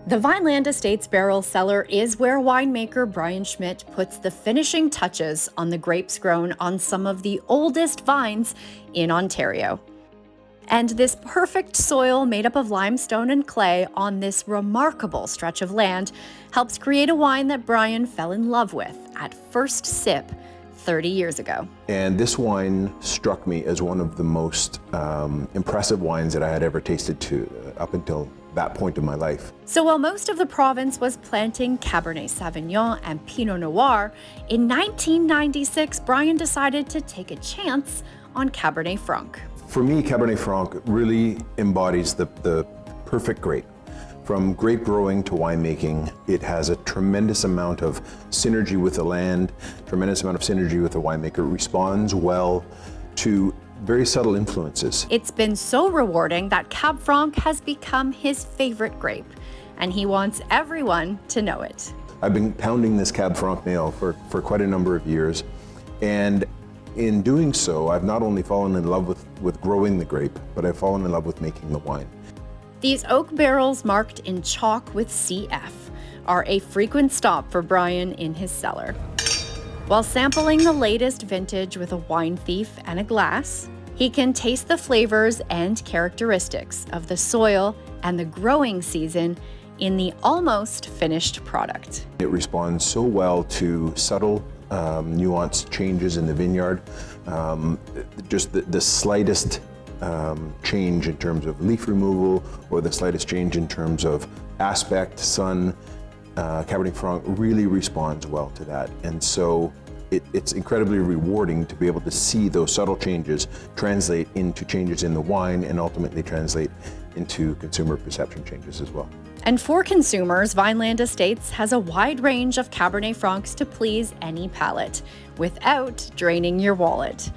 The Vineland Estates barrel cellar is where winemaker Brian Schmidt puts the finishing touches on the grapes grown on some of the oldest vines in Ontario. And this perfect soil made up of limestone and clay on this remarkable stretch of land helps create a wine that Brian fell in love with at first sip 30 years ago. And this wine struck me as one of the most impressive wines that I had ever tasted up until that point in my life. So while most of the province was planting Cabernet Sauvignon and Pinot Noir, in 1996, Brian decided to take a chance on Cabernet Franc. For me, Cabernet Franc really embodies the perfect grape. From grape growing to winemaking, it has a tremendous amount of synergy with the land, tremendous amount of synergy with the winemaker. It responds well to very subtle influences. It's been so rewarding that Cab Franc has become his favorite grape, and he wants everyone to know it. I've been pounding this Cab Franc nail for quite a number of years, and in doing so, I've not only fallen in love with growing the grape, but I've fallen in love with making the wine. These oak barrels marked in chalk with CF are a frequent stop for Brian in his cellar. While sampling the latest vintage with a wine thief and a glass, he can taste the flavors and characteristics of the soil and the growing season in the almost finished product. It responds so well to subtle nuanced changes in the vineyard, just the slightest change in terms of leaf removal or the slightest change in terms of aspect, sun. Cabernet Franc really responds well to that. And so it's incredibly rewarding to be able to see those subtle changes translate into changes in the wine and ultimately translate into consumer perception changes as well. And for consumers, Vineland Estates has a wide range of Cabernet Francs to please any palate without draining your wallet.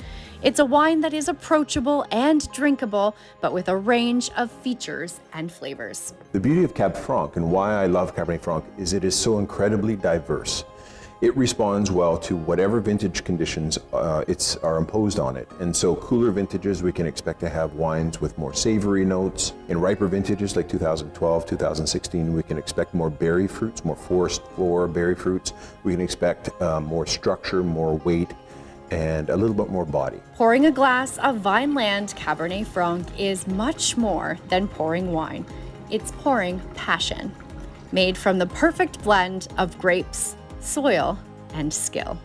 It's a wine that is approachable and drinkable, but with a range of features and flavors. The beauty of Cab Franc and why I love Cabernet Franc is it is so incredibly diverse. It responds well to whatever vintage conditions are imposed on it. And so cooler vintages, we can expect to have wines with more savory notes. In riper vintages like 2012, 2016, we can expect more berry fruits, more forest floor berry fruits. We can expect more structure, more weight, and a little bit more body. Pouring a glass of Vineland Cabernet Franc is much more than pouring wine. It's pouring passion, made from the perfect blend of grapes, soil, and skill.